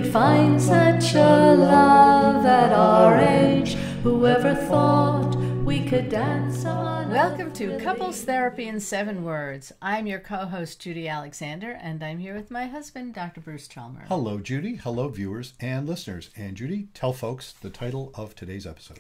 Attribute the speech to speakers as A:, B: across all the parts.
A: could find such a love at our age. Whoever thought we could dance on.
B: Welcome to Couples Therapy in 7 Words. I'm your co-host, Judy Alexander, and I'm here with my husband, Dr. Bruce Chalmers.
C: Hello, Judy. Hello, viewers and listeners. And Judy, tell folks the title of today's episode.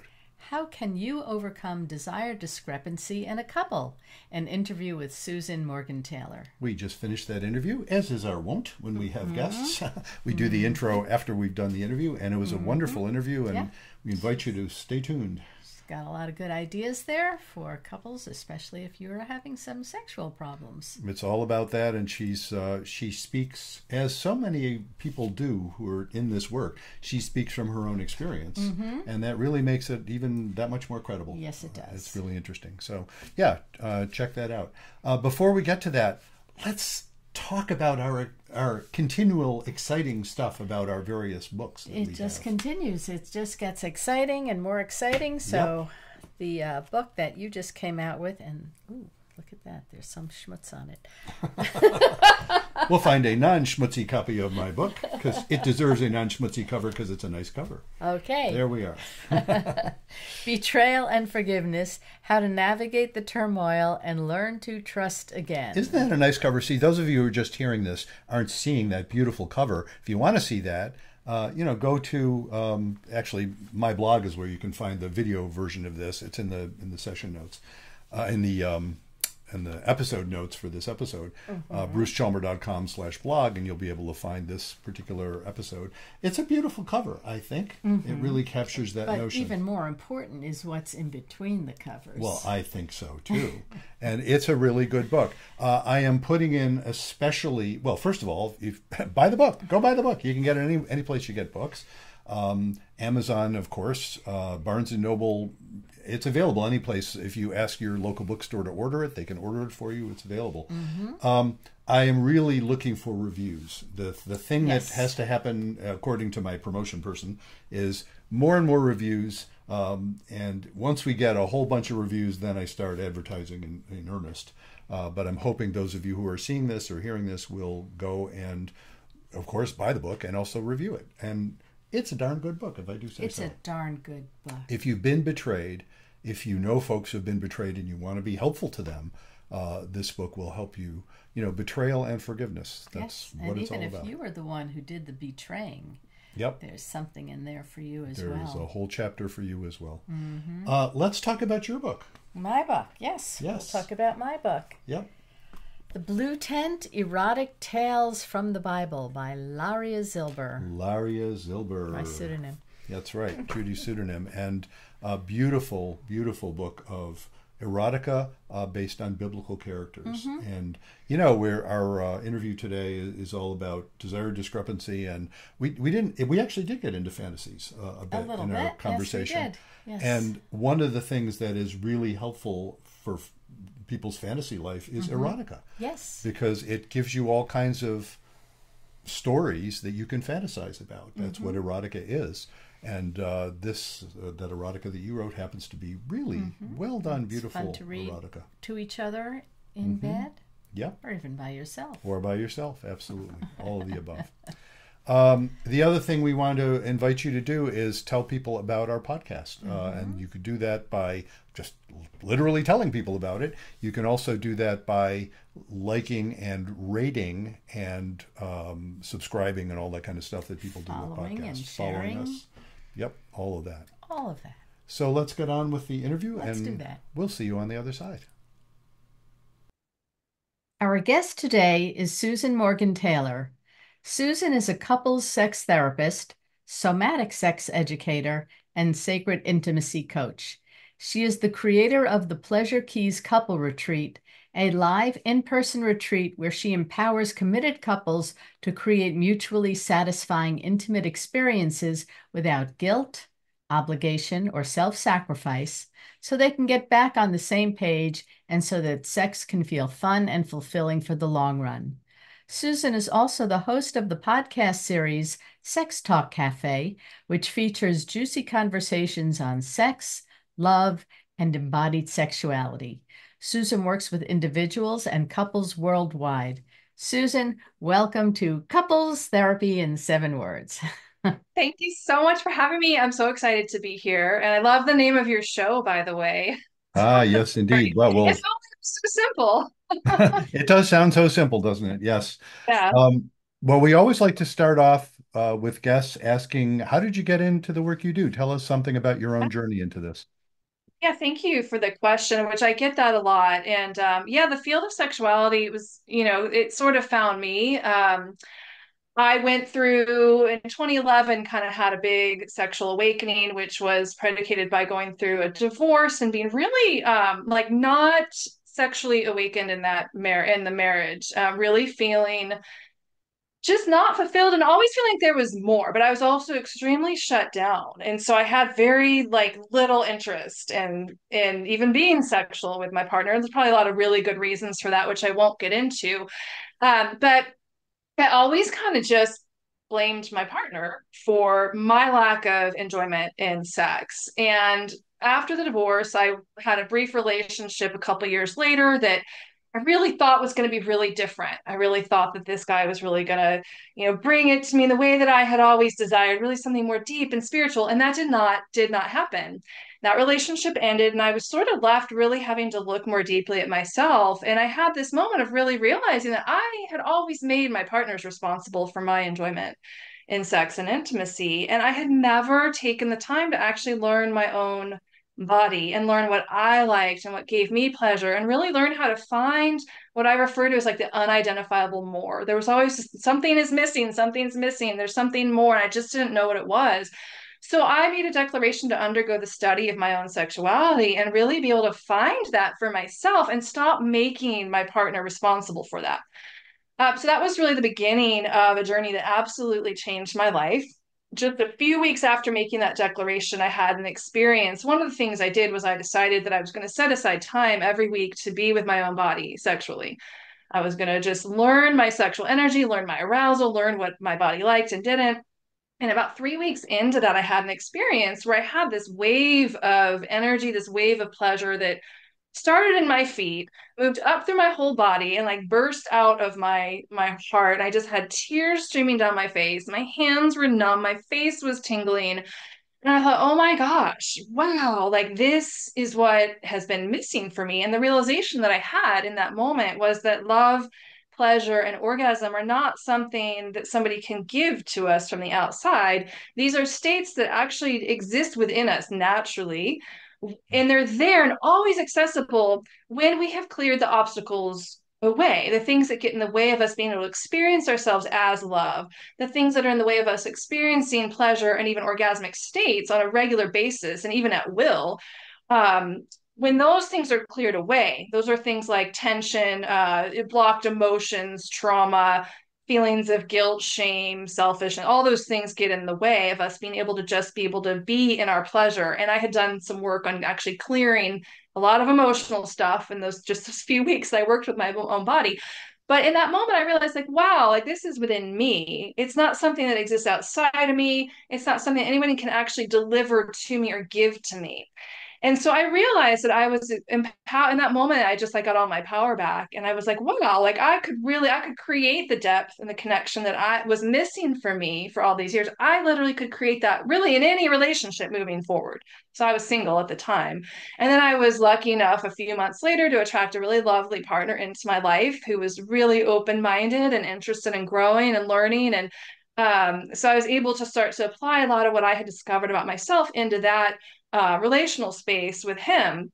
B: How can you overcome desired discrepancy in a couple? An interview with Susan Morgan-Taylor.
C: We just finished that interview, as is our wont when we have guests. We do the intro after we've done the interview, and it was a wonderful interview, and we invite you to stay tuned.
B: Got a lot of good ideas there for couples, especially if you're having some sexual problems.
C: It's all about that, and she speaks, as so many people do who are in this work, she speaks from her own experience, and that really makes it even that much more credible.
B: Yes, it does.
C: It's really interesting. So, yeah, check that out. Before we get to that, let's talk about our continual exciting stuff about our various books.
B: It just continues. It just gets exciting and more exciting. So the book that you just came out with, and ooh, look at that. There's some schmutz on it.
C: We'll find a non-schmutzy copy of my book because it deserves a non-schmutzy cover because it's a nice cover.
B: Okay.
C: There we are.
B: Betrayal and Forgiveness, How to Navigate the Turmoil and Learn to Trust Again.
C: Isn't that a nice cover? See, those of you who are just hearing this aren't seeing that beautiful cover. If you want to see that, go to, actually, my blog is where you can find the video version of this. It's in the session notes, in the episode notes for this episode, brucechalmer.com/blog, and you'll be able to find this particular episode. It's a beautiful cover, I think. It really captures that notion.
B: But even more important is what's in between the covers.
C: Well, I think so, too. And it's a really good book. I am putting in especially, well, first of all, buy the book. Go buy the book. You can get it any place you get books. Amazon, of course, Barnes & Noble. It's available any place. If you ask your local bookstore to order it, they can order it for you. It's available. I am really looking for reviews. The thing that has to happen, according to my promotion person, is more and more reviews. And once we get a whole bunch of reviews, then I start advertising in earnest. But I'm hoping those of you who are seeing this or hearing this will go and, of course, buy the book and also review it. And it's a darn good book, if I do say so.
B: It's a darn good book.
C: If you've been betrayed, if you know folks who have been betrayed and you want to be helpful to them, this book will help you. Betrayal and forgiveness. That's what it's all about. And even if
B: you were the one who did the betraying, there's something in there for you as well.
C: There's a whole chapter for you as well. Let's talk about your book.
B: My book, yes. We'll talk about my book.
C: Yep.
B: The Blue Tent, Erotic Tales from the Bible by Laria Zilber.
C: Laria Zilber.
B: My pseudonym.
C: That's right, Judy's pseudonym. And a beautiful, beautiful book of erotica based on biblical characters. And, where our interview today is all about desired discrepancy. And we actually did get into fantasies a bit in our conversation.
B: Yes, we did. Yes.
C: And one of the things that is really helpful for people's fantasy life is erotica.
B: Yes.
C: Because it gives you all kinds of stories that you can fantasize about. That's what erotica is. And that erotica that you wrote happens to be really well done, beautiful
B: fun to read
C: erotica.
B: To each other in bed?
C: Yeah.
B: Or even by yourself.
C: Or by yourself, absolutely. All of the above. The other thing we want to invite you to do is tell people about our podcast. And you could do that by just literally telling people about it. You can also do that by liking and rating and subscribing and all that kind of stuff that people do with podcasts.
B: And sharing.
C: Following us. Yep, all of that.
B: All of that.
C: So let's get on with the interview.
B: Let's do that.
C: We'll see you on the other side.
B: Our guest today is Susan Morgan-Taylor. Susan is a couples sex therapist, somatic sex educator, and sacred intimacy coach. She is the creator of the Pleasure Keys Couple Retreat, a live in-person retreat where she empowers committed couples to create mutually satisfying intimate experiences without guilt, obligation, or self-sacrifice, so they can get back on the same page and so that sex can feel fun and fulfilling for the long run. Susan is also the host of the podcast series Sex Talk Cafe, which features juicy conversations on sex, love, and embodied sexuality. Susan works with individuals and couples worldwide. Susan, welcome to Couples Therapy in 7 Words.
D: Thank you so much for having me. I'm so excited to be here. And I love the name of your show, by the way.
C: Ah, yes, indeed. Well,
D: It's
C: well,
D: so simple.
C: it does sound so simple, doesn't it? Yes.
D: Yeah.
C: Well, we always like to start off with guests asking, how did you get into the work you do? Tell us something about your own journey into this.
D: Yeah, thank you for the question, which I get that a lot. And yeah, the field of sexuality was, it sort of found me. I went through in 2011, kind of had a big sexual awakening, which was predicated by going through a divorce and being really like not sexually awakened in in the marriage, really feeling just not fulfilled and always feeling like there was more, but I was also extremely shut down. And so I had very like little interest in even being sexual with my partner. There's probably a lot of really good reasons for that, which I won't get into. But I always kind of just blamed my partner for my lack of enjoyment in sex. And after the divorce, I had a brief relationship a couple years later that I really thought was going to be really different. I really thought that this guy was really going to, bring it to me in the way that I had always desired, really something more deep and spiritual. And that did not happen. That relationship ended, and I was sort of left really having to look more deeply at myself. And I had this moment of really realizing that I had always made my partners responsible for my enjoyment in sex and intimacy. And I had never taken the time to actually learn my own body and learn what I liked and what gave me pleasure and really learn how to find what I refer to as like the unidentifiable more. There was always just, something's missing, there's something more. And I just didn't know what it was. So I made a declaration to undergo the study of my own sexuality and really be able to find that for myself and stop making my partner responsible for that. So that was really the beginning of a journey that absolutely changed my life. Just a few weeks after making that declaration, I had an experience. One of the things I did was I decided that I was going to set aside time every week to be with my own body sexually. I was going to just learn my sexual energy, learn my arousal, learn what my body liked and didn't. And about 3 weeks into that, I had an experience where I had this wave of energy, this wave of pleasure that started in my feet, moved up through my whole body, and like burst out of my heart. I just had tears streaming down my face. My hands were numb. My face was tingling. And I thought, oh my gosh, wow, like this is what has been missing for me. And the realization that I had in that moment was that love, pleasure, and orgasm are not something that somebody can give to us from the outside. These are states that actually exist within us naturally. And they're there and always accessible when we have cleared the obstacles away, the things that get in the way of us being able to experience ourselves as love, the things that are in the way of us experiencing pleasure and even orgasmic states on a regular basis and even at will. When those things are cleared away, those are things like tension, blocked emotions, trauma, feelings of guilt, shame, selfish, and all those things get in the way of us being able to just be able to be in our pleasure. And I had done some work on actually clearing a lot of emotional stuff in those just a few weeks that I worked with my own body. But in that moment, I realized, like, wow, like this is within me. It's not something that exists outside of me. It's not something anyone can actually deliver to me or give to me. And so I realized that I was empowered in that moment. I just like got all my power back, and I was like, wow, like I could create the depth and the connection that I was missing for me for all these years. I literally could create that really in any relationship moving forward. So I was single at the time. And then I was lucky enough a few months later to attract a really lovely partner into my life who was really open-minded and interested in growing and learning. And so I was able to start to apply a lot of what I had discovered about myself into that relational space with him.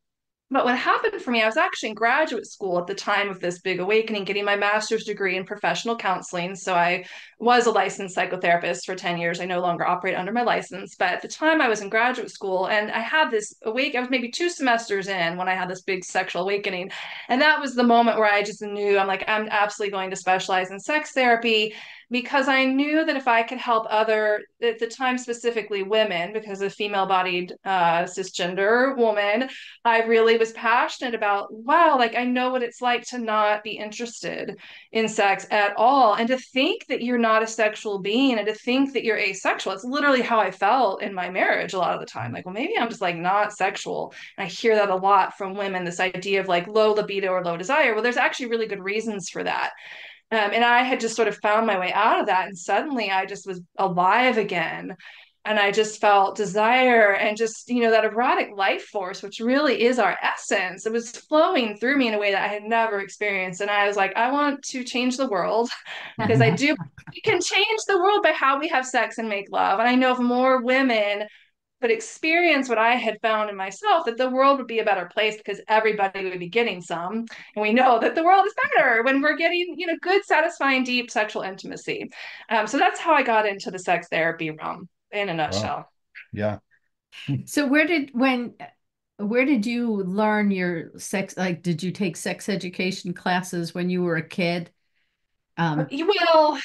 D: But what happened for me, I was actually in graduate school at the time of this big awakening, getting my master's degree in professional counseling. So I was a licensed psychotherapist for 10 years. I no longer operate under my license. But at the time, I was in graduate school and I had this I was maybe 2 semesters in when I had this big sexual awakening. And that was the moment where I just knew I'm absolutely going to specialize in sex therapy because I knew that if I could help at the time specifically women, because a female bodied cisgender woman, I really was passionate about, wow, like I know what it's like to not be interested in sex at all. And to think that you're not a sexual being and to think that you're asexual. It's literally how I felt in my marriage a lot of the time. Like, well, maybe I'm just like not sexual. And I hear that a lot from women, this idea of like low libido or low desire. Well, there's actually really good reasons for that. And I had just sort of found my way out of that. And suddenly I just was alive again. And I just felt desire and just, that erotic life force, which really is our essence. It was flowing through me in a way that I had never experienced. And I was like, I want to change the world because I do. We can change the world by how we have sex and make love. And I know if more women could experience what I had found in myself, that the world would be a better place because everybody would be getting some. And we know that the world is better when we're getting, good, satisfying, deep sexual intimacy. So that's how I got into the sex therapy realm in a
C: Wow.
D: nutshell.
C: Yeah.
B: So where did you learn your sex? Like, did you take sex education classes when you were a kid? Um,
D: Well,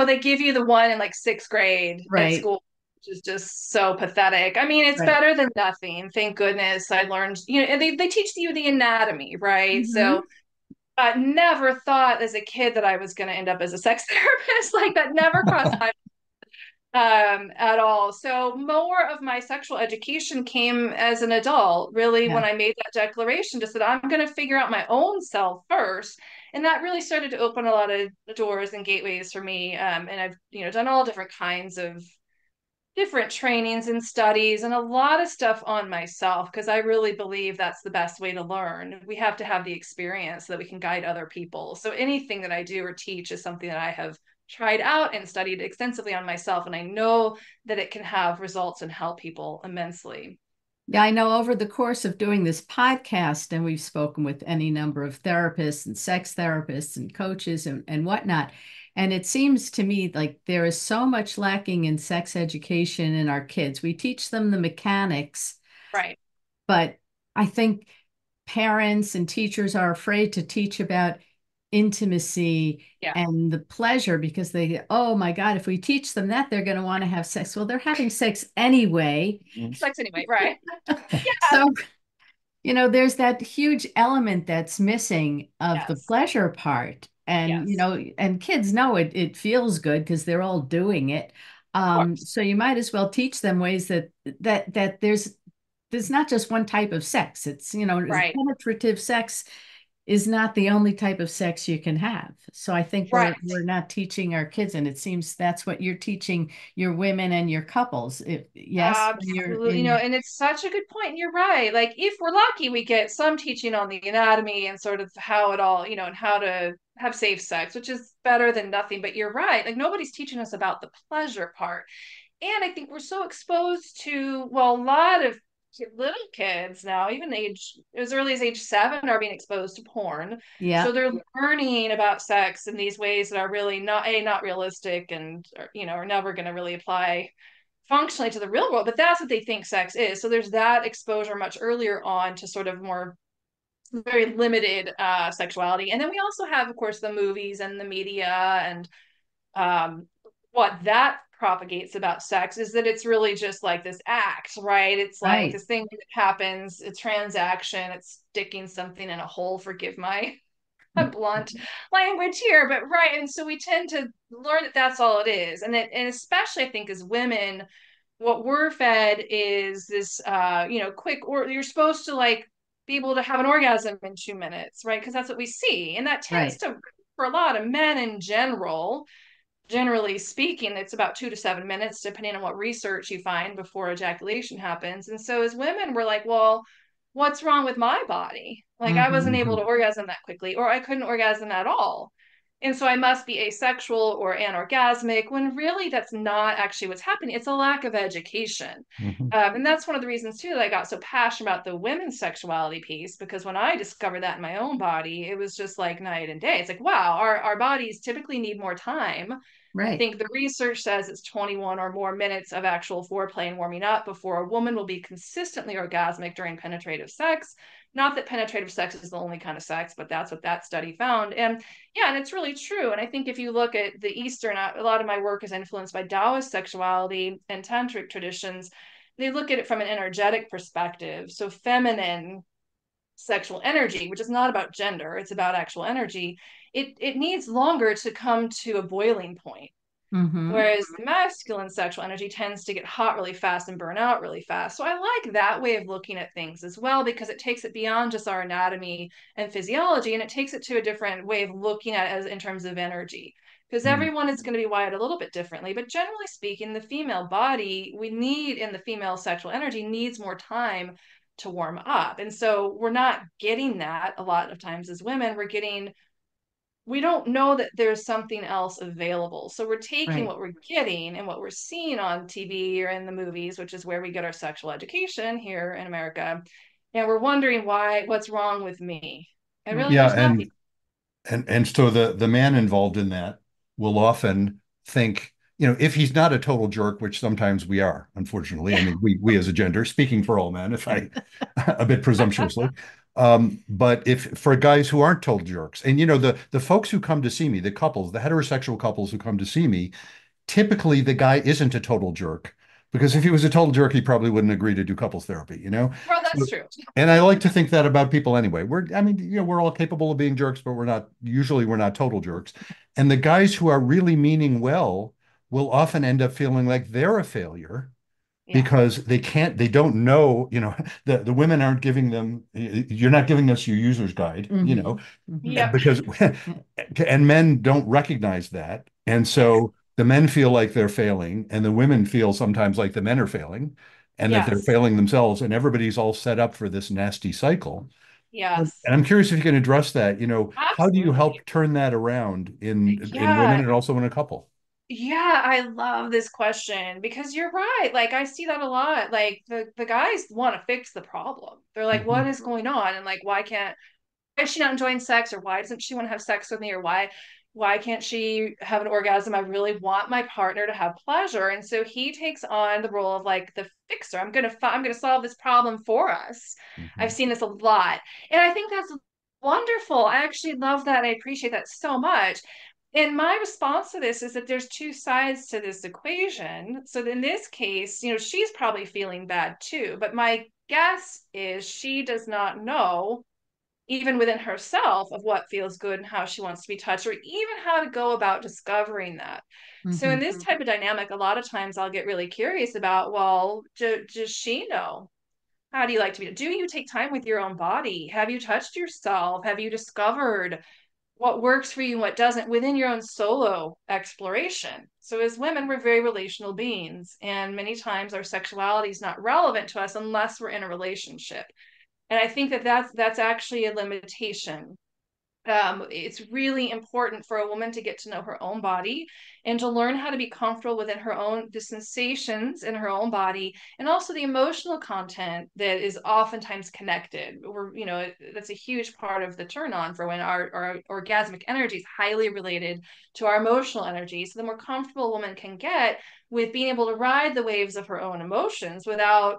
D: they give you the one in like sixth grade at
B: right,
D: school, which is just so pathetic. I mean, it's
B: right.
D: better than nothing. Thank goodness I learned, and they teach you the anatomy, right? So
B: Hmm.
D: never thought as a kid that I was going to end up as a sex therapist. Like that never crossed my at all. So more of my sexual education came as an adult, really, when
B: Yeah.
D: I made that declaration, just that I'm going to figure out my own self first. And that really started to open a lot of doors and gateways for me. And I've, done all different kinds of different trainings and studies and a lot of stuff on myself because I really believe that's the best way to learn. We have to have the experience so that we can guide other people. So anything that I do or teach is something that I have tried out and studied extensively on myself. And I know that it can have results and help people immensely.
B: Yeah, I know over the course of doing this podcast, and we've spoken with any number of therapists and sex therapists and coaches and whatnot. And it seems to me like there is so much lacking in sex education in our kids. We teach them the mechanics,
D: Right.
B: but I think parents and teachers are afraid to teach about intimacy
D: Yeah.
B: and the pleasure because oh my God, if we teach them that, they're going to want to have sex. Well, they're having sex anyway.
D: Sex anyway. Right. Yeah.
B: So, there's that huge element that's missing of the
D: Yes.
B: pleasure part. And,
D: Yes.
B: and kids know it feels good because they're all doing it.
D: Of course.
B: So you might as well teach them ways that there's not just one type of sex. It's,
D: Right.
B: penetrative sex is not the only type of sex you can have. So I think
D: Right.
B: we're not teaching our kids, and it seems that's what you're teaching your women and your couples. Yes, when you're
D: Absolutely,
B: in
D: and it's such a good point. And you're right. Like, if we're lucky, we get some teaching on the anatomy and sort of how it all, and how to have safe sex, which is better than nothing. But you're right. Like, nobody's teaching us about the pleasure part. And I think we're so exposed to, well, a lot of little kids now, even as early as age 7, are being exposed to porn. So
B: yeah,
D: they're learning about sex in these ways that are really not realistic and, are never going to really apply functionally to the real world, but that's what they think sex is. So there's that exposure much earlier on to sort of more very limited sexuality. And then we also have, of course, the movies and the media and what that propagates about sex is that it's really just like this act, right? It's like
B: right.
D: this thing that happens, a transaction, it's sticking something in a hole, forgive my blunt language here, but right. And so we tend to learn that that's all it is. And especially I think as women, what we're fed is this quick, or you're supposed to like be able to have an orgasm in 2 minutes, right? Because that's what we see. And that tends
B: Right.
D: to, for a lot of men in general, generally speaking, it's about 2 to 7 minutes, depending on what research you find before ejaculation happens. And so as women, we're like, well, what's wrong with my body? Like I wasn't
B: Hmm.
D: able to
C: Hmm.
D: orgasm that quickly, or I couldn't orgasm at all. And so I must be asexual or anorgasmic when really that's not actually what's happening. It's a lack of education.
C: Hmm.
D: And that's one of the reasons too that I got so passionate about the women's sexuality piece, because when I discovered that in my own body, it was just like night and day. It's like, wow, our bodies typically need more time. I
B: Right.
D: think the research says it's 21 or more minutes of actual foreplay and warming up before a woman will be consistently orgasmic during penetrative sex. Not that penetrative sex is the only kind of sex, but that's what that study found. And yeah, and it's really true. And I think if you look at the Eastern, a lot of my work is influenced by Taoist sexuality and tantric traditions. They look at it from an energetic perspective. So feminine sexual energy, which is not about gender, it's about actual energy. It needs longer to come to a boiling point.
B: Mm-hmm.
D: Whereas the masculine sexual energy tends to get hot really fast and burn out really fast. So I like that way of looking at things as well, because it takes it beyond just our anatomy and physiology, and it takes it to a different way of looking at it as in terms of energy. Because
C: Mm.
D: everyone is going to be wired a little bit differently. But generally speaking, the female body, we need in the female sexual energy needs more time to warm up. And so we're not getting that a lot of times as women. We don't know that there's something else available. So we're taking
B: Right.
D: what we're getting and what we're seeing on TV or in the movies, which is where we get our sexual education here in America. And we're wondering what's wrong with me. And really,
C: Yeah,
D: there's nothing.
C: and so the man involved in that will often think, if he's not a total jerk, which sometimes we are, unfortunately. I
D: Yeah.
C: mean, we as a gender, speaking for all men, if I a bit presumptuously. But if for guys who aren't total jerks, and the folks who come to see me, the couples, the heterosexual couples who come to see me, typically the guy isn't a total jerk, because if he was a total jerk, he probably wouldn't agree to do couples therapy.
D: Well,
C: So,
D: that's true.
C: and I like to think that about people anyway. I mean, we're all capable of being jerks, but we're not total jerks. And the guys who are really meaning well will often end up feeling like they're a failure
D: Yeah.
C: because they don't know, the women aren't giving them, you're not giving us your user's guide,
B: Mm-hmm. Mm-hmm.
D: Yep.
C: because and men don't recognize that. And so the men feel like they're failing, and the women feel sometimes like the men are failing and that they're
D: Yes.
C: failing themselves, and everybody's all set up for this nasty cycle. And
D: Yes.
C: I'm curious if you can address that. How do you
D: Absolutely.
C: help turn that around in women
D: Yeah.
C: and also in a couple?
D: Yeah, I love this question because you're right. Like I see that a lot. Like the guys want to fix the problem. They're like, what
C: Mhm.
D: is going on? And like, why is she not enjoying sex, or why doesn't she want to have sex with me, or why can't she have an orgasm? I really want my partner to have pleasure. And so he takes on the role of like the fixer. I'm gonna solve this problem for us. I've
C: Mhm.
D: seen this a lot. And I think that's wonderful. I actually love that. I appreciate that so much. And my response to this is that there's two sides to this equation. So in this case, she's probably feeling bad too. But my guess is she does not know, even within herself, of what feels good and how she wants to be touched, or even how to go about discovering that. So in
B: Mm-hmm.
D: this type of dynamic, a lot of times I'll get really curious about, well, does she know? How do you like to be? Do you take time with your own body? Have you touched yourself? Have you discovered what works for you and what doesn't within your own solo exploration? So as women, we're very relational beings, and many times our sexuality is not relevant to us unless we're in a relationship. And I think that that's actually a limitation. It's really important for a woman to get to know her own body and to learn how to be comfortable within the sensations in her own body, and also the emotional content that is oftentimes connected. That's a huge part of the turn on for when our orgasmic energy is highly related to our emotional energy. So the more comfortable a woman can get with being able to ride the waves of her own emotions without,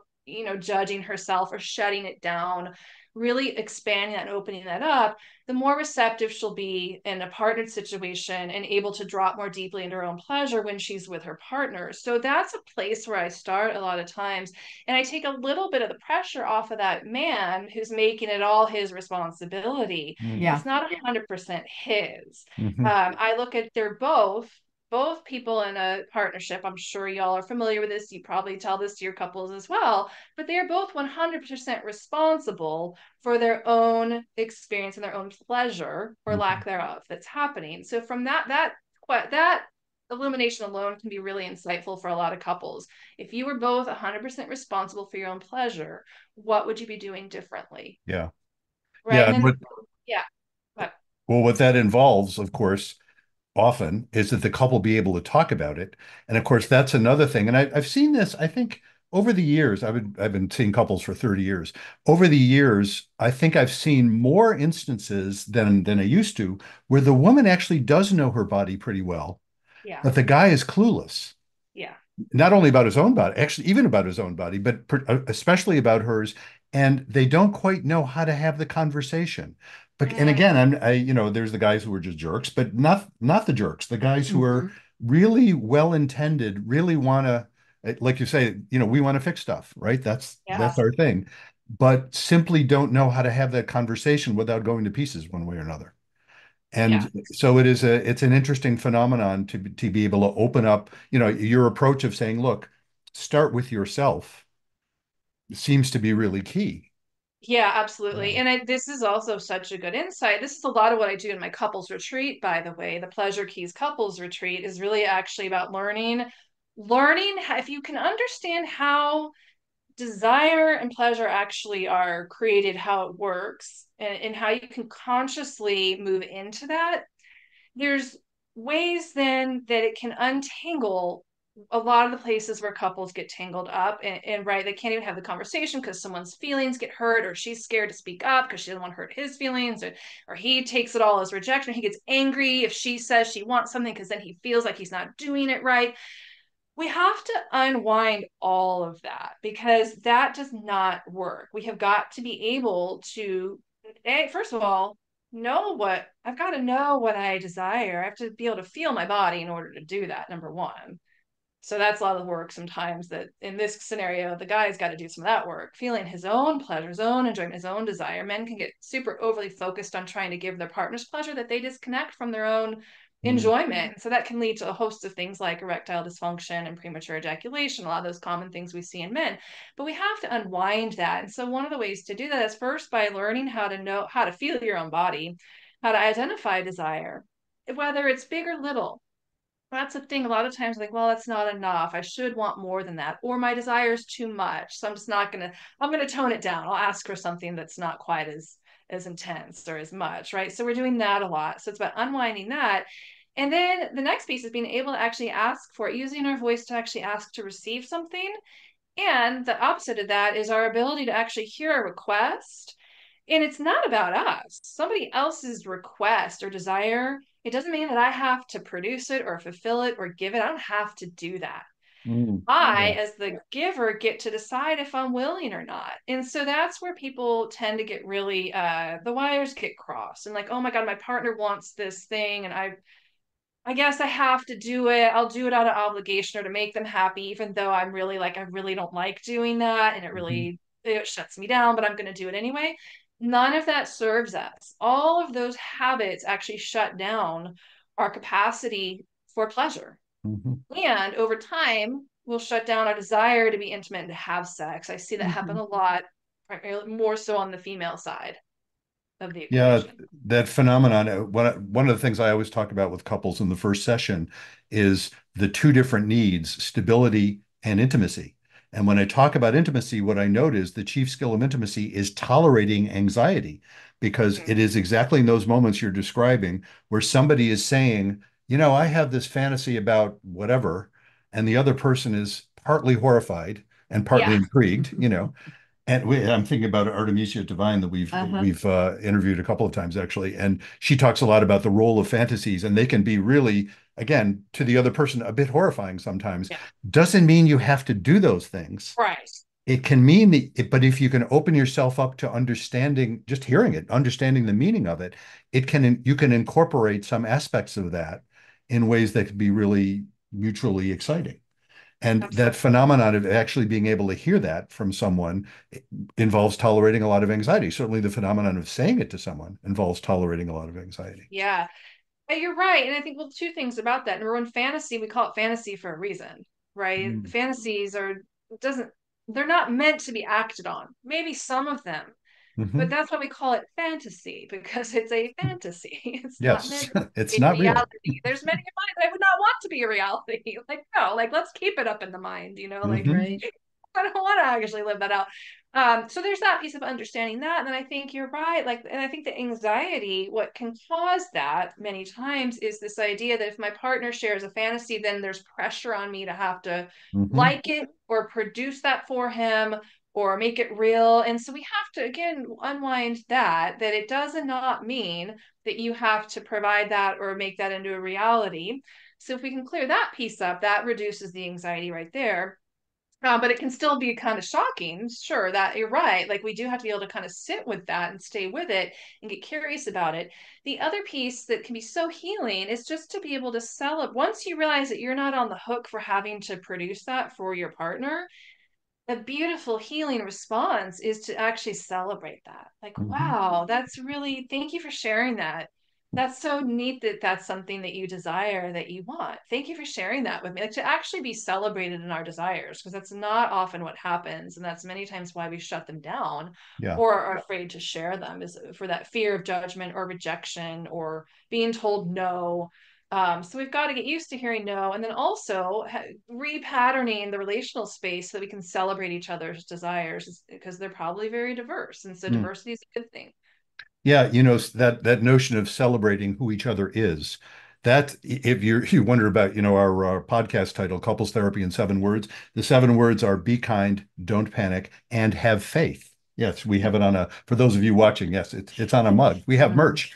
D: judging herself or shutting it down, really expanding that and opening that up, the more receptive she'll be in a partnered situation and able to drop more deeply into her own pleasure when she's with her partner. So that's a place where I start a lot of times. And I take a little bit of the pressure off of that man who's making it all his responsibility.
C: Mhm.
B: Yeah.
D: It's not 100% his.
C: Mhm.
D: I look at they're both people in a partnership. I'm sure y'all are familiar with this. You probably tell this to your couples as well, but they are both 100% responsible for their own experience and their own pleasure or lack
C: Mhm.
D: thereof that's happening. So from that illumination alone can be really insightful for a lot of couples. If you were both 100% responsible for your own pleasure, what would you be doing differently?
C: Yeah.
D: Right.
C: Yeah.
D: And
C: And
D: then, yeah, but
C: what that involves, of course, often is that the couple be able to talk about it. And of course, that's another thing. And I've seen this, I think, over the years. I've been seeing couples for 30 years. Over the years, I think I've seen more instances than I used to where the woman actually does know her body pretty well,
D: yeah,
C: but the guy is clueless,
D: yeah,
C: not only about his own body, actually, even about his own body, but especially about hers. And they don't quite know how to have the conversation. But and
D: mm,
C: again, there's the guys who are just jerks, but not the jerks, the guys who are
B: Mm-hmm.
C: really well intended, really want to, like you say, we want to fix stuff, right? That's
D: yes.
C: our thing, but simply don't know how to have that conversation without going to pieces one way or another.
D: Yeah.
C: And so it's an interesting phenomenon to be able to open up, your approach of saying, look, start with yourself seems to be really key.
D: Yeah, absolutely.
C: Yeah.
D: And this is also such a good insight. This is a lot of what I do in my couples retreat, by the way. The Pleasure Keys couples retreat is really actually about if you can understand how desire and pleasure actually are created, how it works, and how you can consciously move into that. There's ways then that it can untangle a lot of the places where couples get tangled up and right, they can't even have the conversation because someone's feelings get hurt, or she's scared to speak up because she doesn't want to hurt his feelings, or he takes it all as rejection. He gets angry if she says she wants something because then he feels like he's not doing it right. We have to unwind all of that because that does not work. We have got to be able to, first of all, I've got to know what I desire. I have to be able to feel my body in order to do that, number one. So that's a lot of the work sometimes that in this scenario, the guy's got to do some of that work, feeling his own pleasure, his own enjoyment, his own desire. Men can get super overly focused on trying to give their partners pleasure that they disconnect from their own
C: Mm.
D: enjoyment. So that can lead to a host of things like erectile dysfunction and premature ejaculation, a lot of those common things we see in men. But we have to unwind that. And so one of the ways to do that is first by learning how to know how to feel your own body, how to identify desire, whether it's big or little. That's the thing. A lot of times, like, well, that's not enough. I should want more than that. Or my desire is too much. So I'm gonna tone it down. I'll ask for something that's not quite as intense or as much, right? So we're doing that a lot. So it's about unwinding that. And then the next piece is being able to actually ask for it, using our voice to actually ask to receive something. And the opposite of that is our ability to actually hear a request. And it's not about us, somebody else's request or desire. It doesn't mean that I have to produce it or fulfill it or give it. I don't have to do that.
C: Mm.
D: I,
C: Yeah.
D: as the giver, get to decide if I'm willing or not. And so that's where people tend to get really, the wires get crossed and like, oh my God, my partner wants this thing. And I guess I have to do it. I'll do it out of obligation or to make them happy, even though I'm really like, I really don't like doing that. And
C: Mhm.
D: it shuts me down, but I'm going to do it anyway. None of that serves us. All of those habits actually shut down our capacity for pleasure.
C: Mhm.
D: And over time, will shut down our desire to be intimate and to have sex. I see that happen
B: Mhm.
D: a lot, primarily more so on the female side of the
C: Yeah,
D: equation.
C: that phenomenon. One of the things I always talk about with couples in the first session is the two different needs, stability and intimacy. And when I talk about intimacy, what I note is the chief skill of intimacy is tolerating anxiety, because
D: Mhm.
C: it is exactly in those moments you're describing where somebody is saying, I have this fantasy about whatever, and the other person is partly horrified and partly
D: Yeah,
C: intrigued, And I'm thinking about Artemisia Devine that we've
B: Uh-huh.
C: we've interviewed a couple of times actually, and she talks a lot about the role of fantasies, and they can be really, again, to the other person, a bit horrifying sometimes.
D: yeah,
C: Doesn't mean you have to do those things.
D: right.
C: It can mean but if you can open yourself up to understanding, just hearing it, understanding the meaning of it, you can incorporate some aspects of that in ways that can be really mutually exciting. And that
D: Absolutely.
C: phenomenon of actually being able to hear that from someone involves tolerating a lot of anxiety. Certainly, the phenomenon of saying it to someone involves tolerating a lot of anxiety.
D: Yeah. You're right. And I think, well, two things about that. Number one, fantasy, we call it fantasy for a reason, right?
C: Mm.
D: Fantasies doesn't, they're not meant to be acted on. Maybe some of them, but
C: Hmm.
D: that's why we call it fantasy because it's a fantasy. It's not
C: Yes,
D: meant
C: it's
D: to be
C: not real.
D: reality. There's many in mind I would not want to be a reality. Like, no, like, let's keep it up in the mind, like,
C: Hmm.
B: Right.
D: I don't want to actually live that out. So there's that piece of understanding that. And then I think you're right. Like, and I think the anxiety, what can cause that many times is this idea that if my partner shares a fantasy, then there's pressure on me to have to
C: Hmm.
D: like it or produce that for him or make it real. And so we have to, again, unwind that it does not mean that you have to provide that or make that into a reality. So if we can clear that piece up, that reduces the anxiety right there. But it can still be kind of shocking. Sure, that you're right. Like we do have to be able to kind of sit with that and stay with it and get curious about it. The other piece that can be so healing is just to be able to celebrate. Once you realize that you're not on the hook for having to produce that for your partner, a beautiful healing response is to actually celebrate that. Like,
C: Hmm.
D: wow, that's really, thank you for sharing that. That's so neat that that's something that you desire, that you want. Thank you for sharing that with me. Like to actually be celebrated in our desires, because that's not often what happens. And that's many times why we shut them down
C: Yeah.
D: or are afraid to share them, is for that fear of judgment or rejection or being told no. So we've got to get used to hearing no, and then also repatterning the relational space so that we can celebrate each other's desires, because they're probably very diverse. And so
C: Mm.
D: diversity is a good thing.
C: Yeah, that notion of celebrating who each other is. That if you wonder about, our podcast title, Couples Therapy in 7 words, the 7 words are be kind, don't panic, and have faith. Yes, we have it on a, for those of you watching, yes, it's on a mug. We have merch.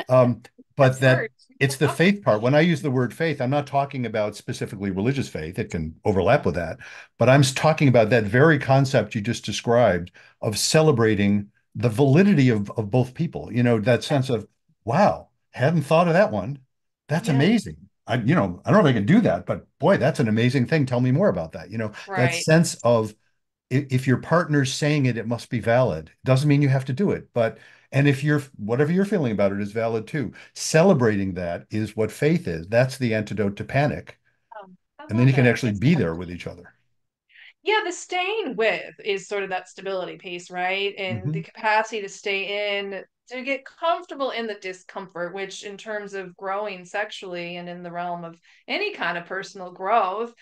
C: Um, but
D: That's
C: that
D: smart.
C: it's the faith part. When I use the word faith, I'm not talking about specifically religious faith. It can overlap with that, but I'm talking about that very concept you just described of celebrating the validity of both people. That sense of, wow, hadn't thought of that one. That's
D: Yeah,
C: amazing. I don't know if I can do that, but boy, that's an amazing thing. Tell me more about that. That
D: right.
C: sense of if your partner's saying it, it must be valid. Doesn't mean you have to do it, but and if you're whatever you're feeling about it is valid too. Celebrating that is what faith is. That's the antidote to panic.
D: I
C: And then you
D: love
C: can
D: it.
C: actually be there with each other.
D: Yeah, the staying with is sort of that stability piece, right? And the
C: Hmm.
D: capacity to stay in, to get comfortable in the discomfort, which in terms of growing sexually and in the realm of any kind of personal growth,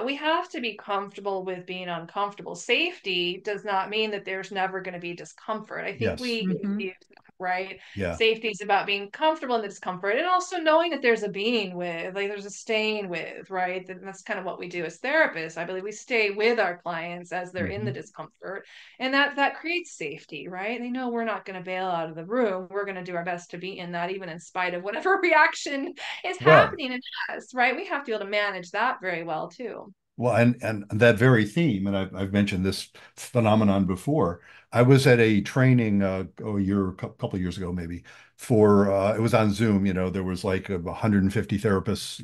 D: we have to be comfortable with being uncomfortable. Safety does not mean that there's never going to be discomfort. I think
C: Yes.
D: we
B: Hmm.
D: confuse, right?
C: Yeah.
D: Safety is about being comfortable in the discomfort and also knowing that there's a being with, like there's a staying with, right? That's kind of what we do as therapists. I believe we stay with our clients as they're in the
C: Hmm.
D: discomfort, and that creates safety, right? They know we're not going to bail out of the room. We're going to do our best to be in that, even in spite of whatever reaction is
C: Well,
D: happening in us, right? We have to be able to manage that very well too.
C: Well, and that very theme, and I've mentioned this phenomenon before. I was at a training a couple of years ago, maybe for it was on Zoom. There was like 150 therapists,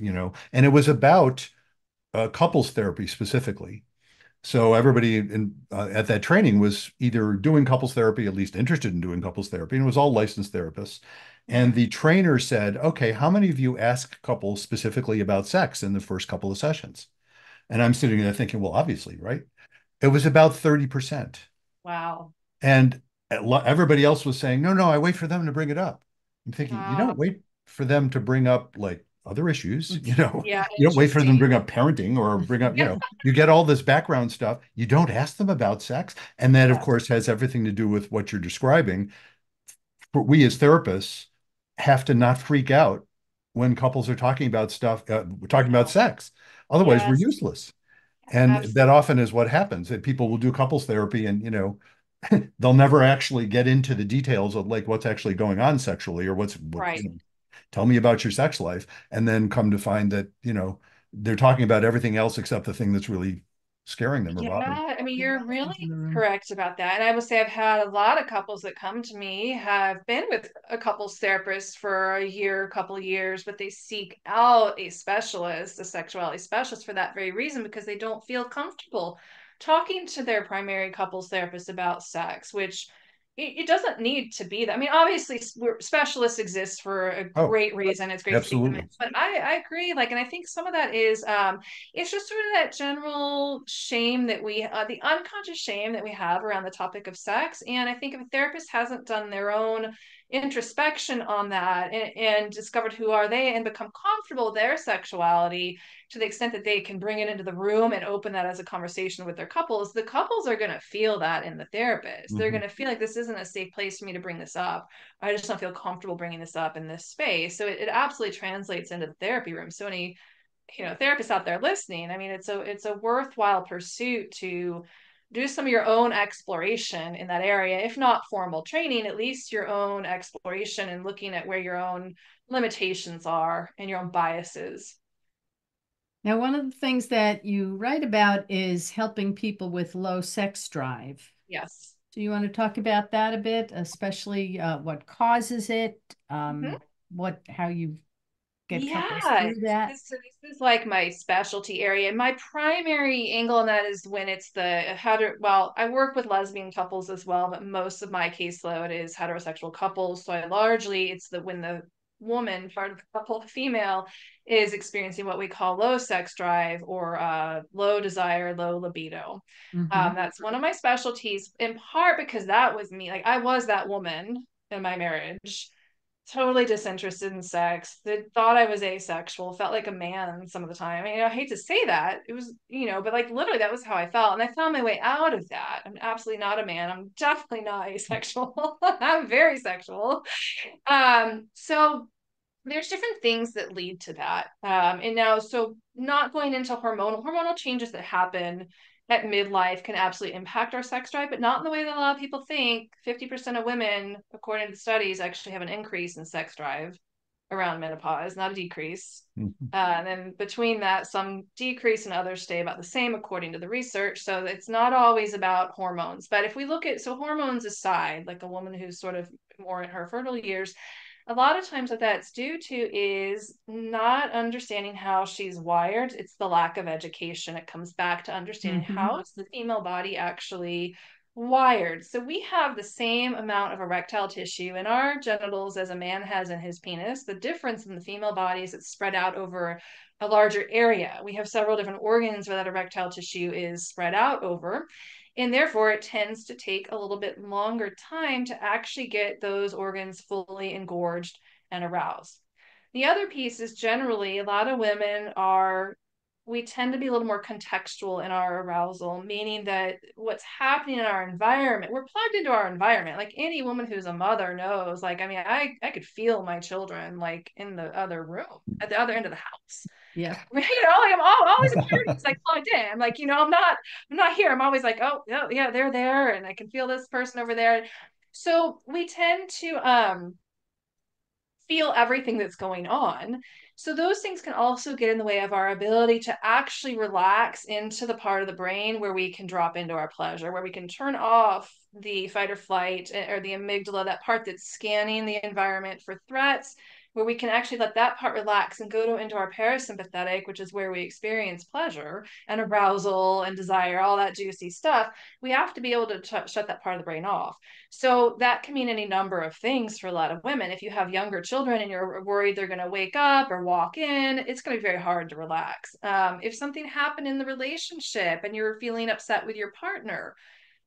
C: and it was about couples therapy specifically. So everybody at that training was either doing couples therapy, at least interested in doing couples therapy, and it was all licensed therapists. And
D: Mhm.
C: the trainer said, "Okay, how many of you ask couples specifically about sex in the first couple of sessions?" And I'm sitting there thinking, well, obviously, right? It was about 30%.
D: Wow.
C: And everybody else was saying, no, no, I wait for them to bring it up. I'm thinking, you
D: Uh,
C: don't wait for them to bring up like other issues,
D: yeah,
C: you don't wait for them to
D: interesting.
C: bring up parenting or bring up,
D: Yeah.
C: you get all this background stuff. You don't ask them about sex. And that, of
D: Yes.
C: course, has everything to do with what you're describing. But we as therapists have to not freak out when couples are talking about stuff, talking about
D: No.
C: sex. Otherwise, we're
D: Yes.
C: useless. And that
D: Absolutely.
C: often is what happens that people will do couples therapy and, they'll never actually get into the details of like what's actually going on sexually or
D: Right.
C: tell me about your sex life. And then come to find that, they're talking about everything else except the thing that's really scaring them or bothering.
D: Yeah, I mean,
B: The
D: you're really
B: elephant in the room.
D: correct about that. And I would say I've had a lot of couples that come to me have been with a couples therapist for a year, a couple of years, but they seek out a specialist, a sexuality specialist for that very reason, because they don't feel comfortable talking to their primary couples therapist about sex, which it doesn't need to be that. I mean, obviously, specialists exist for a
C: Oh,
D: great reason. It's great to seek them in.
C: absolutely.
D: But I agree. Like, and I think some of that is it's just sort of that general shame that the unconscious shame that we have around the topic of sex. And I think if a therapist hasn't done their own introspection on that and discovered who are they and become comfortable with their sexuality to the extent that they can bring it into the room and open that as a conversation with their couples, the couples are going to feel that in the therapist. They're
C: Hmm.
D: going to feel like this isn't a safe place for me to bring this up. I just don't feel comfortable bringing this up in this space. So it absolutely translates into the therapy room. So any therapists out there listening, I mean, it's a worthwhile pursuit to do some of your own exploration in that area, if not formal training, at least your own exploration and looking at where your own limitations are and your own biases.
B: Now, one of the things that you write about is helping people with low sex drive.
D: Yes.
B: Do you want to talk about that a bit, especially what causes it,
D: Mhm.
B: how you get couples
D: Yeah,
B: through that?
D: so this is like my specialty area. My primary angle on that is when it's the well, I work with lesbian couples as well, but most of my caseload is heterosexual couples. So I largely it's the when the woman part of the couple, the female, is experiencing what we call low sex drive or low desire, low libido.
B: Hmm.
D: That's one of my specialties, in part because that was me. Like I was that woman in my marriage, totally disinterested in sex, that thought I was asexual, felt like a man some of the time. I mean, I hate to say that. It was, but like literally that was how I felt. And I found my way out of that. I'm absolutely not a man. I'm definitely not asexual. I'm very sexual. So there's different things that lead to that. And now, so not going into hormonal changes that happen at midlife can absolutely impact our sex drive, but not in the way that a lot of people think. 50% of women, according to studies, actually have an increase in sex drive around menopause, not a decrease.
C: Mhm.
D: And then between that, some decrease and others stay about the same, according to the research. So it's not always about hormones. But if we look at, so hormones aside, like a woman who's sort of more in her fertile years, a lot of times what that's due to is not understanding how she's wired. It's the lack of education. It comes back to understanding
B: Hmm.
D: how is the female body actually wired. So we have the same amount of erectile tissue in our genitals as a man has in his penis. The difference in the female body is it's spread out over a larger area. We have several different organs where that erectile tissue is spread out over. And therefore, it tends to take a little bit longer time to actually get those organs fully engorged and aroused. The other piece is generally a lot of women are, we tend to be a little more contextual in our arousal, meaning that what's happening in our environment, we're plugged into our environment. Like any woman who's a mother knows, like, I mean, I could feel my children like in the other room, at the other end of the house.
B: Yeah.
D: Like I'm always a parent who's like plugged in. I'm like, I'm not here. I'm always like, oh yeah, yeah, they're there, and I can feel this person over there. So we tend to feel everything that's going on. So those things can also get in the way of our ability to actually relax into the part of the brain where we can drop into our pleasure, where we can turn off the fight or flight or the amygdala, that part that's scanning the environment for threats, where we can actually let that part relax and into our parasympathetic, which is where we experience pleasure and arousal and desire, all that juicy stuff. We have to be able to shut that part of the brain off. So that can mean any number of things for a lot of women. If you have younger children and you're worried they're going to wake up or walk in, it's going to be very hard to relax. If something happened in the relationship and you're feeling upset with your partner,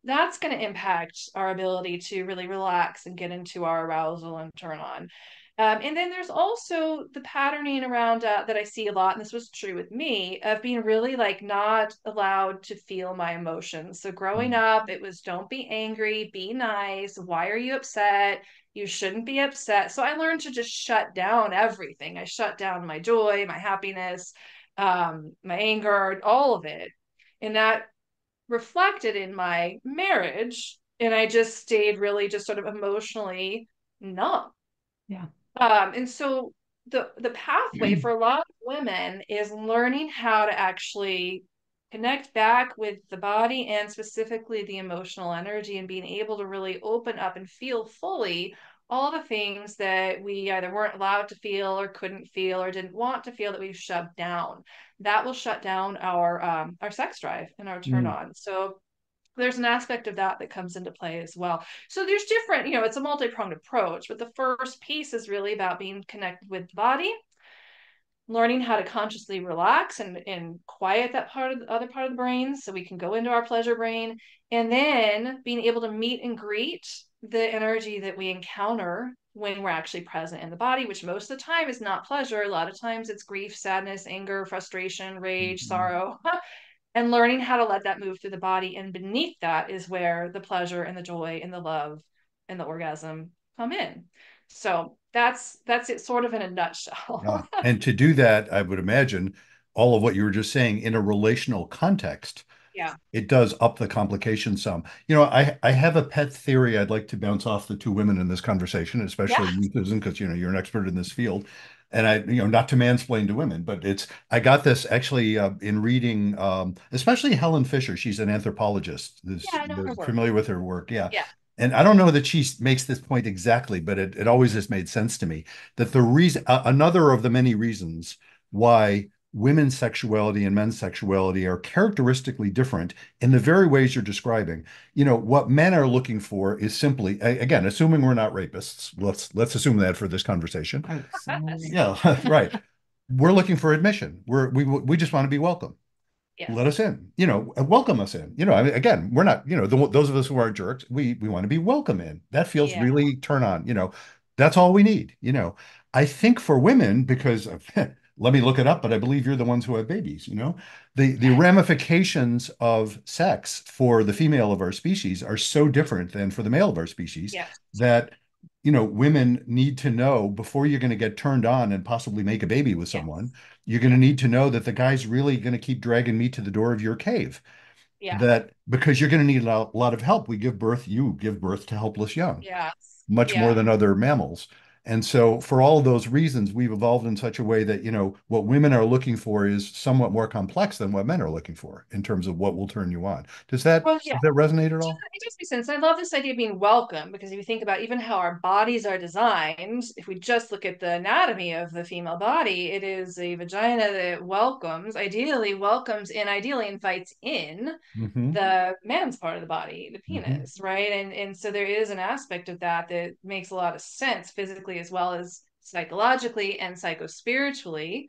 D: that's going to impact our ability to really relax and get into our arousal and turn on. And then there's also the patterning around that I see a lot, and this was true with me, of being really like not allowed to feel my emotions. So growing up, it was don't be angry, be nice. Why are you upset? You shouldn't be upset. So I learned to just shut down everything. I shut down my joy, my happiness, my anger, all of it. And that reflected in my marriage. And I just stayed really just sort of emotionally numb.
B: Yeah.
D: And so the pathway for a lot of women is learning how to actually connect back with the body and specifically the emotional energy and being able to really open up and feel fully all the things that we either weren't allowed to feel or couldn't feel or didn't want to feel that we've shoved down. That will shut down our sex drive and our turn
C: Mm.
D: on. So there's an aspect of that that comes into play as well. So there's different, it's a multi-pronged approach, but the first piece is really about being connected with the body, learning how to consciously relax and quiet that part of the other part of the brain so we can go into our pleasure brain, and then being able to meet and greet the energy that we encounter when we're actually present in the body, which most of the time is not pleasure. A lot of times it's grief, sadness, anger, frustration, rage,
C: Mhm.
D: sorrow. And learning how to let that move through the body. And beneath that is where the pleasure and the joy and the love and the orgasm come in. So that's it sort of in a
C: Yeah.
D: nutshell.
C: And to do that, I would imagine all of what you were just saying in a relational context,
D: Yeah.
C: it does up the complication some. I have a pet theory I'd like to bounce off the two women in this conversation,
D: Yeah.
C: especially you, Susan, because you're an expert in this field. And not to mansplain to women, but I got this actually in reading, especially Helen Fisher. She's an anthropologist.
D: Yeah, I know her work.
C: Familiar with her work, yeah.
D: Yeah.
C: and I don't know that she makes this point exactly, but it always has made sense to me that the reason, another of the many reasons why women's sexuality and men's sexuality are characteristically different in the very ways you're describing. What men are looking for is simply, again, assuming we're not rapists, let's assume that for this conversation.
B: Absolutely.
C: Yeah, right. We're looking for admission. We just want to be welcome. Let
D: Yes.
C: us in, welcome us in. I mean, again, we're not, those of us who aren't jerks, we want to be welcome in. That feels
D: Yeah.
C: really turn on, that's all we need. I think for women, because let me look it up, but I believe you're the ones who have babies. The ramifications of sex for the female of our species are so different than for the male of our species
D: Yes.
C: that women need to know before you're going to get turned on and possibly make a baby with someone.
D: Yes.
C: You're going to need to know that the guy's really going to keep dragging me to the door of your cave.
D: Yeah.
C: That because you're going to need a lot of help. You give birth to helpless young,
D: Yes.
C: much more
D: Yeah.
C: than other mammals. And so, for all of those reasons, we've evolved in such a way that, what women are looking for is somewhat more complex than what men are looking for in terms of what will turn you on. Does that
D: Well, yeah.
C: does that resonate at all?
D: It does make sense. I love this idea of being welcome because if you think about even how our bodies are designed, if we just look at the anatomy of the female body, it is a vagina that welcomes in, ideally invites in
C: Mm-hmm.
D: the man's part of the body, the
C: Mm-hmm.
D: penis, right? And so there is an aspect of that that makes a lot of sense physically as well as psychologically and psychospiritually.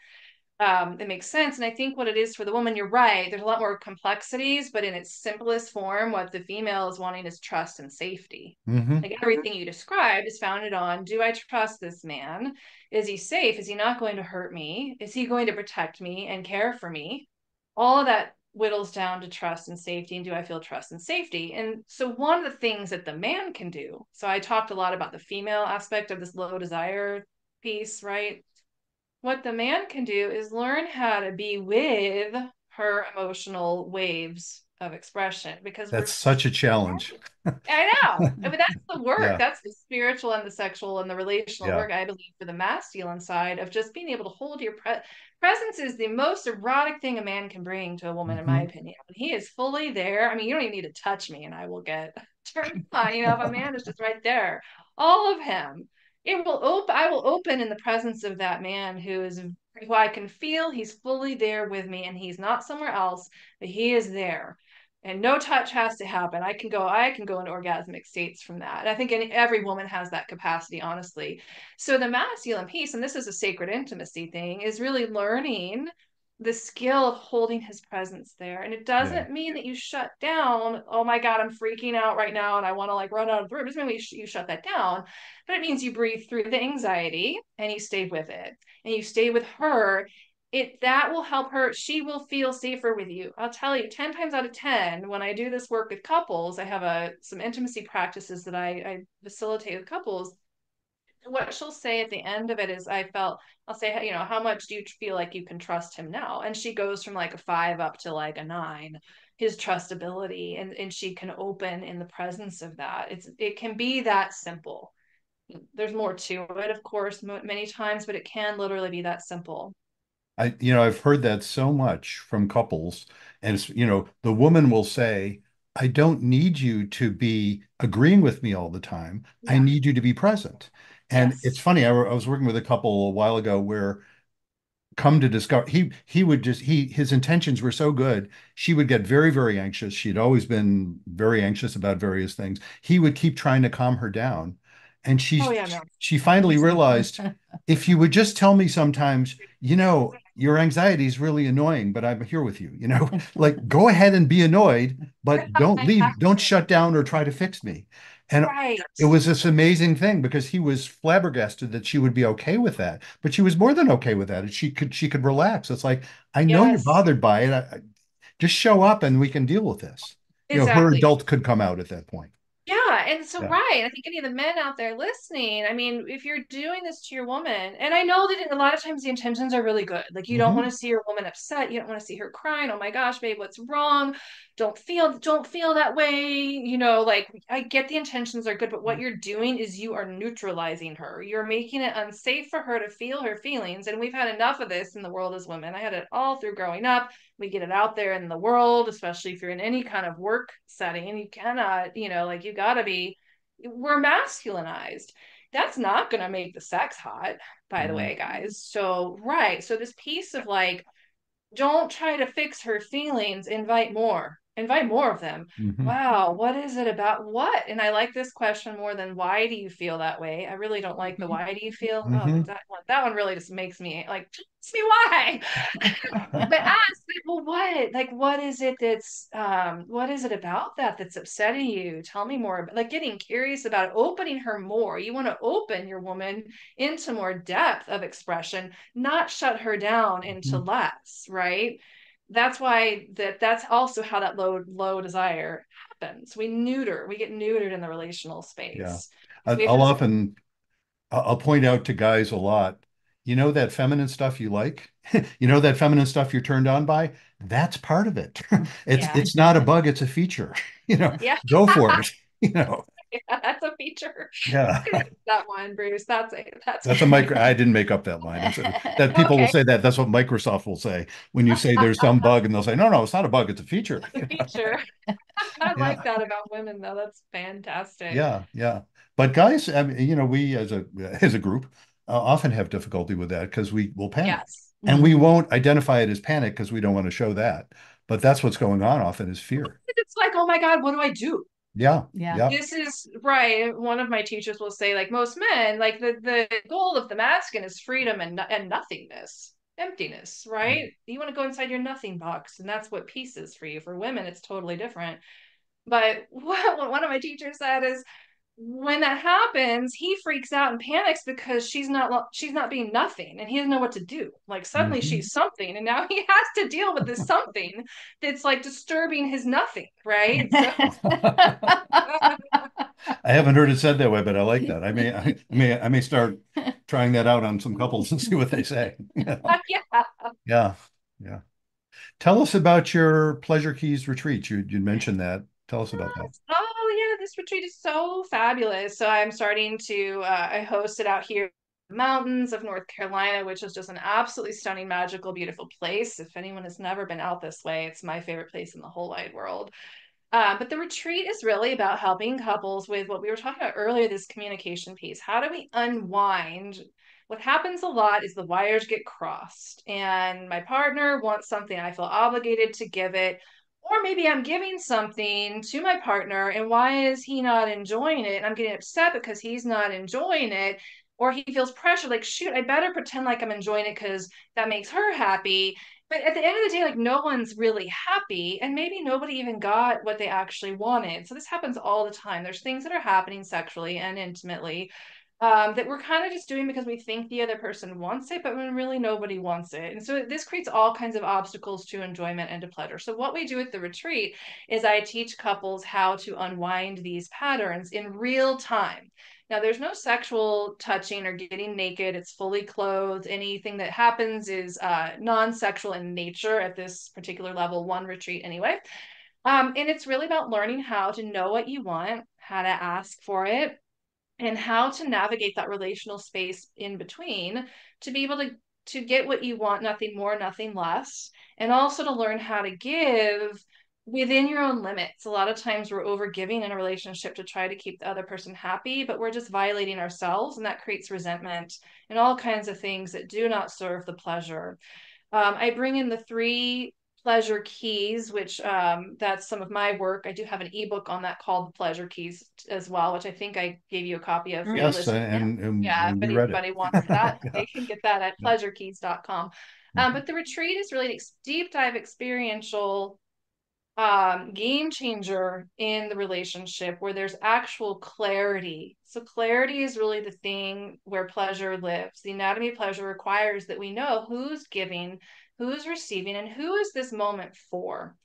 D: It makes sense. And I think what it is for the woman, you're right. There's a lot more complexities, but in its simplest form, what the female is wanting is trust and safety.
C: Mm-hmm.
D: Like everything you described is founded on, do I trust this man? Is he safe? Is he not going to hurt me? Is he going to protect me and care for me? All of that whittles down to trust and safety. And do I feel trust and safety? And so, one of the things that the man can do, so I talked a lot about the female aspect of this low desire piece, right? What the man can do is learn how to be with her emotional waves of expression because we're
C: That's such a challenge.
D: I know. I mean, that's the work.
C: Yeah.
D: That's the spiritual and the sexual and the relational
C: Yeah.
D: work, I believe, for the masculine side of just being able to hold your presence is the most erotic thing a man can bring to a woman, in my
C: Mm-hmm.
D: opinion. When he is fully there, I mean, you don't even need to touch me and I will get turned on. If a man is just right there, all of him, I will open in the presence of that man who I can feel he's fully there with me and he's not somewhere else, but he is there and no touch has to happen. I can go into orgasmic states from that. And I think every woman has that capacity, honestly. So the masculine piece, and this is a sacred intimacy thing, is really learning the skill of holding his presence there. And it
C: Yeah.
D: doesn't mean that you shut down, oh my God, I'm freaking out right now and I want to like run out of the room. It doesn't mean you shut that down, but it means you breathe through the anxiety and you stay with it and you stay with her. That will help her. She will feel safer with you. I'll tell you, 10 times out of 10, when I do this work with couples, I have some intimacy practices that I facilitate with couples. What she'll say at the end of it is, I'll say, how much do you feel like you can trust him now? And she goes from like a 5 up to like a 9, his trustability. And she can open in the presence of that. It can be that simple. There's more to it, of course, many times, but it can literally be that simple.
C: I've heard that so much from couples, and the woman will say, I don't need you to be agreeing with me all the time. I
D: Yeah.
C: need you to be present. And it's
D: Yes.
C: funny, I was working with a couple a while ago where come to discover he would just he his intentions were so good. She would get very, very anxious. She'd always been very anxious about various things. He would keep trying to calm her down, and
D: Oh yeah, no.
C: she finally realized, if you would just tell me sometimes, your anxiety is really annoying, but I'm here with you. Like, go ahead and be annoyed, but don't
D: I
C: leave,
D: have
C: don't
D: to.
C: shut down or try to fix me. And
D: Right.
C: it was this amazing thing because he was flabbergasted that she would be okay with that, but she was more than okay with that. And she could relax. It's like, I know you're
D: Yes.
C: bothered by it. Just show up and we can deal with this. Her
D: Exactly.
C: adult could come out at that point.
D: Yeah, and so
C: Yeah.
D: right, I think any of the men out there listening, I mean, if you're doing this to your woman, and I know that a lot of times the intentions are really good. Like you don't want
C: Hmm.
D: to see your woman upset, you don't want to see her crying, oh my gosh, babe, what's wrong? Don't feel that way. Like I get the intentions are good, but what you're doing is you are neutralizing her. You're making it unsafe for her to feel her feelings. And we've had enough of this in the world as women. I had it all through growing up. We get it out there in the world, especially if you're in any kind of work setting. You cannot, like you gotta be we're masculinized. That's not going to make the sex hot, by the
C: Mhm.
D: way, guys. So, right. So, this piece of like, don't try to fix her feelings, invite more of them.
C: Mhm.
D: Wow, what is it about what? And I like this question more than why do you feel that way? I really don't like the why do you feel. Oh,
C: Mhm.
D: that one really just makes me like, ask me why. But ask, like, well, what? Like, what is it that's what is it about that that's upsetting you? Tell me more. Like getting curious about it, opening her more. You want to open your woman into more depth of expression, not shut her down into
C: Mhm.
D: less, right? That's why that's also how that low desire happens. We get neutered in the relational
C: Yeah.
D: space.
C: I-
D: So we have
C: I'll
D: to
C: often I'll point out to guys a lot, you know that feminine stuff you like? You know that feminine stuff you're turned on by? That's part of it. It's
D: yeah.
C: it's not a bug, it's a feature. You know,
D: Yeah.
C: go for it. You know.
D: Yeah, that's a feature.
C: Yeah.
D: That one, Bruce. That's
C: That's a micro. I didn't make up that line. It's that people will
D: okay.
C: say that. That's what Microsoft will say when you say there's some bug, and they'll say, "No, no, it's not a bug. It's a feature."
D: The feature. I
C: Yeah,
D: like that about women, though. That's fantastic.
C: yeah, yeah. But guys, I mean, we as a group often have difficulty with that because we will panic,
D: Yes.
C: and we
B: Mhm.
C: won't identify it as panic because we don't want to show that. But that's what's going on often is fear.
D: It's like, oh my God, what do I do?
C: Yeah,
B: Yeah.
C: yeah.
D: This is right. One of my teachers will say, like most men, like the goal of the masculine is freedom and nothingness, emptiness, right? You want to go inside your nothing box, and that's what peace is for you. For women, it's totally different. But what one of my teachers said is, when that happens, he freaks out and panics because she's not being nothing, and he doesn't know what to do. Like suddenly
C: Mhm.
D: she's something, and now he has to deal with this something that's like disturbing his nothing, right? So
C: I haven't heard it said that way, but I like that. I may start trying that out on some couples and see what they say.
D: yeah.
C: Yeah, yeah. Tell us about your Pleasure Keys retreat. You mentioned that. Tell us about that.
D: Oh yeah, this retreat is so fabulous. So I'm starting to I host it out here in the mountains of North Carolina, which is just an absolutely stunning, magical, beautiful place. If anyone has never been out this way, it's my favorite place in the whole wide world. But the retreat is really about helping couples with what we were talking about earlier, this communication piece. How do we unwind? What happens a lot is the wires get crossed, and my partner wants something. I feel obligated to give it. Or maybe I'm giving something to my partner, and why is he not enjoying it? And I'm getting upset because he's not enjoying it. Or he feels pressure, like, shoot, I better pretend like I'm enjoying it because that makes her happy. But at the end of the day, like no one's really happy, and maybe nobody even got what they actually wanted. So this happens all the time. There's things that are happening sexually and intimately that we're kind of just doing because we think the other person wants it, but when really nobody wants it. And so this creates all kinds of obstacles to enjoyment and to pleasure. So what we do at the retreat is I teach couples how to unwind these patterns in real time. Now, there's no sexual touching or getting naked. It's fully clothed. Anything that happens is non-sexual in nature at this particular level one retreat anyway. And it's really about learning how to know what you want, how to ask for it, and how to navigate that relational space in between to be able to get what you want, nothing more, nothing less, and also to learn how to give within your own limits. A lot of times we're over giving in a relationship to try to keep the other person happy, but we're just violating ourselves, and that creates resentment and all kinds of things that do not serve the pleasure. I bring in the three pleasure keys, which that's some of my work. I do have an ebook on that called The Pleasure Keys as well, which I think I gave you a copy of for your
C: Yes,
D: listeners.
B: Yeah.
C: and
D: Yeah, if
C: we read it.
D: anybody wants that,
C: Yeah.
D: they can get that at
C: Yeah.
D: pleasurekeys.com.
C: Mhm.
D: But the retreat is really deep dive experiential game changer in the relationship where there's actual clarity. So clarity is really the thing where pleasure lives. The anatomy of pleasure requires that we know who's giving, who's receiving, and who is this moment for.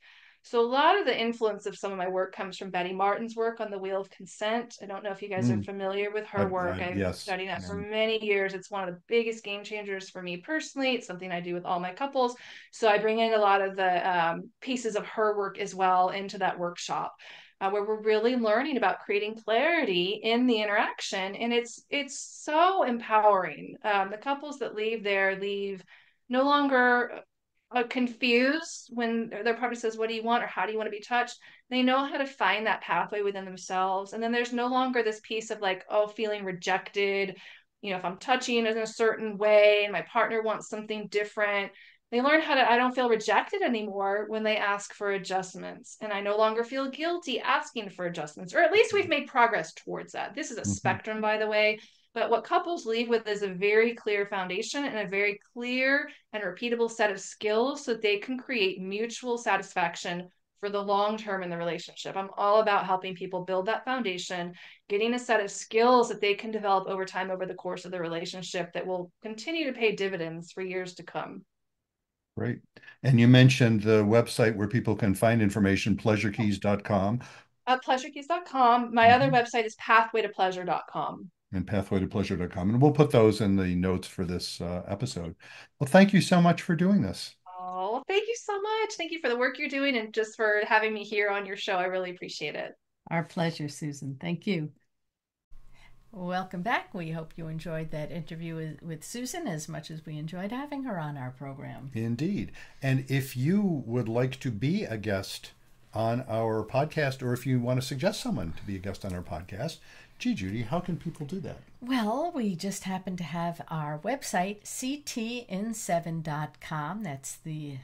D: So a lot of the influence of some of my work comes from Betty Martin's work on the Wheel of Consent. I don't know if you guys are
C: Mm.
D: familiar with her work. I've
C: Yes.
D: studied that for
C: Mhm.
D: many years. It's one of the biggest game changers for me personally. It's something I do with all my couples. So I bring in a lot of the pieces of her work as well into that workshop. Where we're really learning about creating clarity in the interaction, and it's so empowering. The couples that leave there leave no longer confused when their partner says, "What do you want?" or "How do you want to be touched?" They know how to find that pathway within themselves. And then there's no longer this piece of like, oh, feeling rejected. If I'm touching in a certain way and my partner wants something different, they learn how to, I don't feel rejected anymore when they ask for adjustments. And I no longer feel guilty asking for adjustments, or at least we've made progress towards that. This is a
C: Mm-hmm.
D: spectrum, by the way. But what couples leave with is a very clear foundation and a very clear and repeatable set of skills so that they can create mutual satisfaction for the long term in the relationship. I'm all about helping people build that foundation, getting a set of skills that they can develop over time over the course of the relationship that will continue to pay dividends for years to come.
C: Great. And you mentioned the website where people can find information, pleasurekeys.com.
D: Pleasurekeys.com. My other website is pathwaytopleasure.com.
C: And pathwaytopleasure.com. And we'll put those in the notes for this episode. Well, thank you so much for doing this.
D: Oh, thank you so much. Thank you for the work you're doing and just for having me here on your show. I really appreciate it.
B: Our pleasure, Susan. Thank you. Welcome back. We hope you enjoyed that interview with Susan as much as we enjoyed having her on our program.
C: Indeed. And if you would like to be a guest on our podcast, or if you want to suggest someone to be a guest on our podcast, gee, Judy, how can people do that?
B: Well, we just happen to have our website, ctin7.com. That's the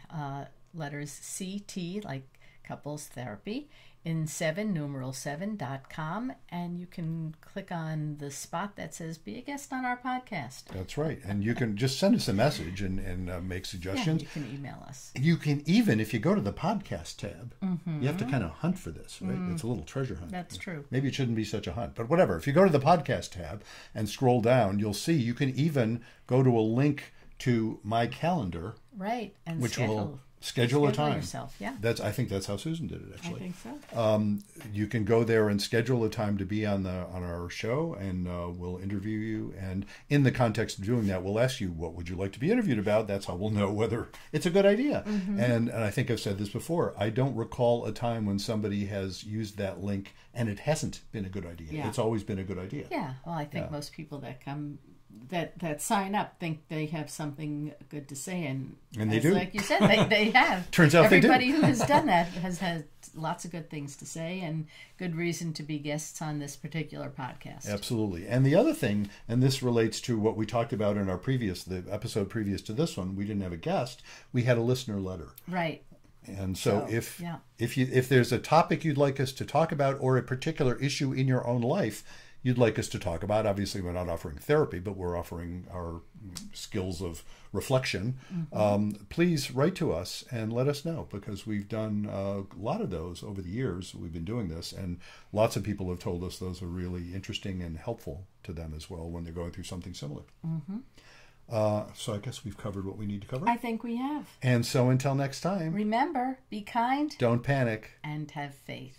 B: letters CT, like couples therapy, in 7.7.com, and you can click on the spot that says be a guest on our podcast.
C: That's right. And you can just send us a message and make suggestions.
B: Yeah, you can email us.
C: You can even, if you go to the podcast tab, you have to kind of hunt for this, right? It's a little treasure hunt.
B: That's true.
C: Maybe it shouldn't be such a hunt, but whatever. If you go to the podcast tab and scroll down, you'll see you can even go to a link to my calendar.
B: Right. And
C: which will
B: schedule
C: a time.
B: Yourself. Yeah.
C: I think that's how Susan did it, actually.
B: I think so.
C: You can go there and schedule a time to be on our show, and we'll interview you. And in the context of doing that, we'll ask you, what would you like to be interviewed about? That's how we'll know whether it's a good idea. And I think I've said this before. I don't recall a time when somebody has used that link and it hasn't been a good idea.
B: Yeah.
C: It's always been a good idea.
B: Yeah. Well, I think most people that come that sign up think they have something good to say, and
C: they do.
B: Like you said, they have.
C: Turns out
B: everybody
C: they do.
B: who has done that has had lots of good things to say and good reason to be guests on this particular podcast.
C: Absolutely. And the other thing, and this relates to what we talked about in the episode previous to this one, we didn't have a guest. We had a listener letter.
B: Right.
C: And so if there's a topic you'd like us to talk about, or a particular issue in your own life you'd like us to talk about, obviously we're not offering therapy, but we're offering our skills of reflection. Please write to us and let us know, because we've done a lot of those over the years. We've been doing this, and lots of people have told us those are really interesting and helpful to them as well when they're going through something similar. So I guess we've covered what we need to cover.
B: I think we have.
C: And so until next time,
B: remember, be kind,
C: don't panic,
B: and have faith.